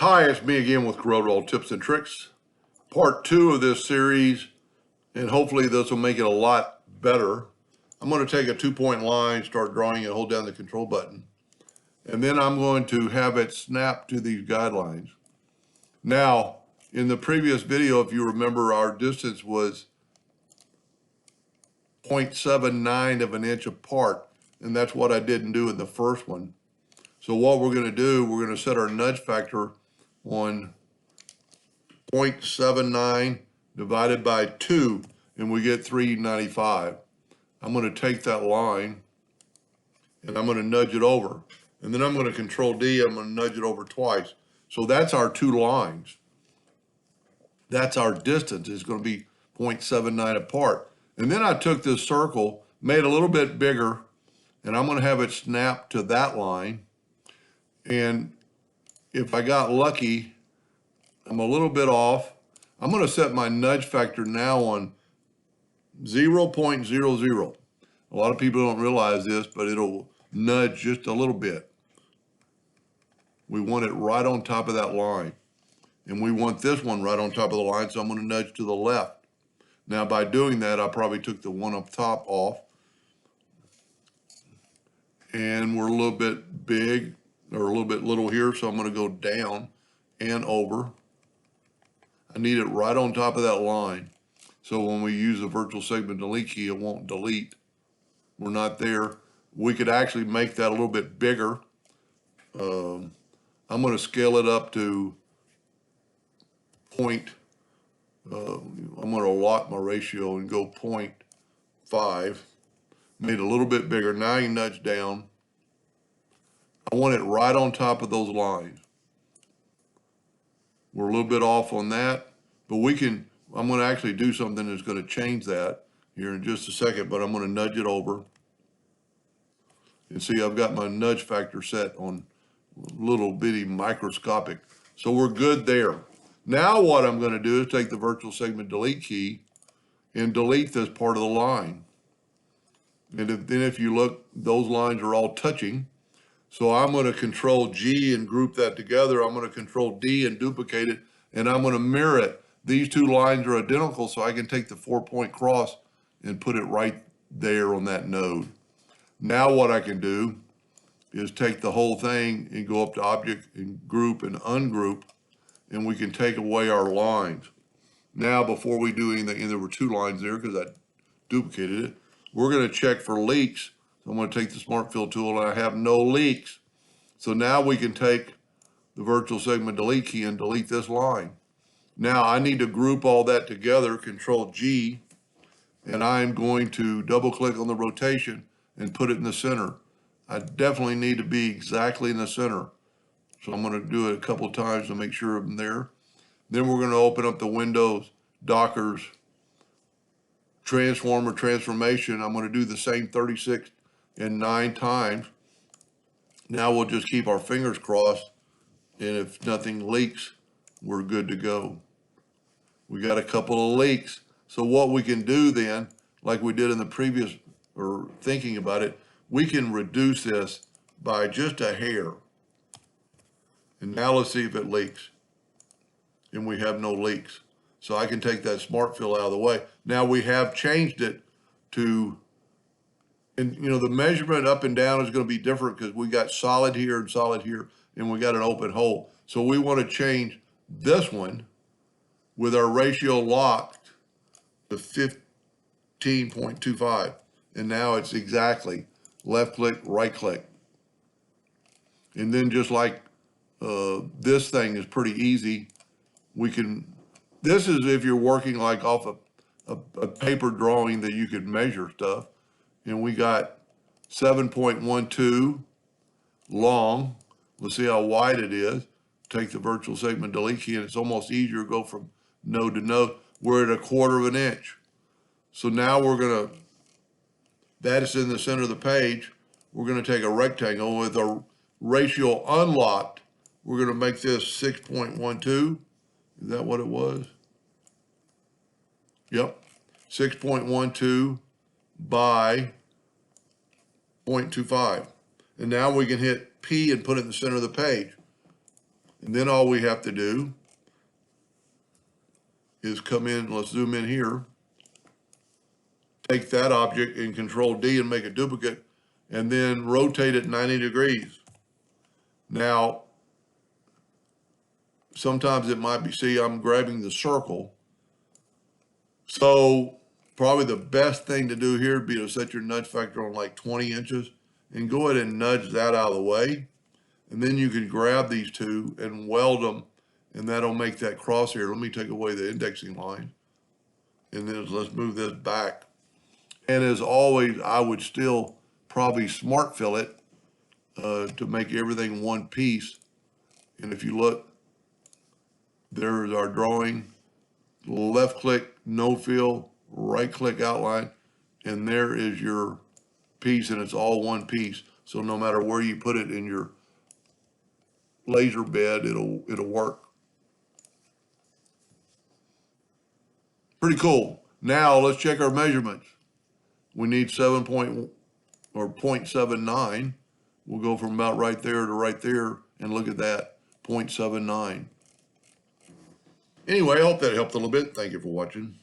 Hi, it's me again with Corel Tips and Tricks. Part 2 of this series, and hopefully this will make it a lot better. I'm going to take a 2-point line, start drawing it, hold down the control button. And then I'm going to have it snap to these guidelines. Now, in the previous video, if you remember, our distance was 0.79 of an inch apart, and that's what I didn't do in the first one. So what we're going to do, we're going to set our nudge factor on 0.79 divided by 2, and we get 395. I'm going to take that line, and I'm going to nudge it over. And then I'm going to control D, I'm going to nudge it over twice. So that's our two lines. That's our distance. It's going to be 0.79 apart. And then I took this circle, made it a little bit bigger, and I'm going to have it snap to that line. And if I got lucky, I'm a little bit off. I'm going to set my nudge factor now on 0.00. A lot of people don't realize this, but it'll nudge just a little bit. We want it right on top of that line. And we want this one right on top of the line, so I'm going to nudge to the left. Now, by doing that, I probably took the one up top off. And we're a little bit big, or a little bit little here, so I'm going to go down and over. I need it right on top of that line. So when we use the virtual segment delete key, it won't delete. We're not there. We could actually make that a little bit bigger. I'm going to scale it up to I'm going to lock my ratio and go 0.5. Made it a little bit bigger. Now you nudge down. I want it right on top of those lines. We're a little bit off on that, but I'm going to actually do something that's going to change that here in just a second, but I'm going to nudge it over. And see, I've got my nudge factor set on little bitty microscopic. So we're good there. Now what I'm going to do is take the virtual segment delete key and delete this part of the line. And then if you look, those lines are all touching. So I'm going to control G and group that together. I'm going to control D and duplicate it, and I'm going to mirror it. These two lines are identical, so I can take the 4-point cross and put it right there on that node. Now what I can do is take the whole thing and go up to Object and Group and Ungroup, and we can take away our lines. Now, before we do anything, and there were two lines there because I duplicated it, we're going to check for leaks. So I'm going to take the Smart Fill tool, and I have no leaks. So now we can take the virtual segment delete key and delete this line. Now I need to group all that together, Control G, and I'm going to double click on the rotation and put it in the center. I definitely need to be exactly in the center. So I'm going to do it a couple of times to make sure I'm there. Then we're going to open up the Windows Dockers transform or transformation. I'm going to do the same 36 and 9 times. Now we'll just keep our fingers crossed, and if nothing leaks, we're good to go. We got a couple of leaks. So what we can do then, like we did in the previous, or thinking about it, we can reduce this by just a hair. And now let's see if it leaks. And we have no leaks. So I can take that Smart Fill out of the way. Now we have changed it to, and you know, the measurement up and down is going to be different because we got solid here, and we got an open hole. So we want to change this one with our ratio locked to 15.25. And now it's exactly left click, right click. And then just like this thing is pretty easy, this is if you're working like off a paper drawing that you could measure stuff. And we got 7.12 long. Let's see how wide it is. Take the virtual segment delete key, and it's almost easier to go from node to node. We're at 1/4 of an inch. So now that is in the center of the page. We're going to take a rectangle with a ratio unlocked. We're going to make this 6.12. Is that what it was? Yep. 6.12 by 0.25. And now we can hit P and put it in the center of the page. And then all we have to do is come in, let's zoom in here, take that object and Control D and make a duplicate, and then rotate it 90 degrees. Now, sometimes it might be, see, I'm grabbing the circle. So probably the best thing to do here would be to set your nudge factor on like 20 inches and go ahead and nudge that out of the way. And then you can grab these two and weld them, and that'll make that crosshair. Let me take away the indexing line. And then let's move this back. And as always, I would still probably smart fill it to make everything one piece. And if you look, there's our drawing. Left click, no fill, right click outline, and there is your piece, and it's all one piece. So no matter where you put it in your laser bed, it'll work. Pretty cool. Now let's check our measurements. We need 0.79. We'll go from about right there to right there, and look at that, 0.79. Anyway, I hope that helped a little bit. Thank you for watching.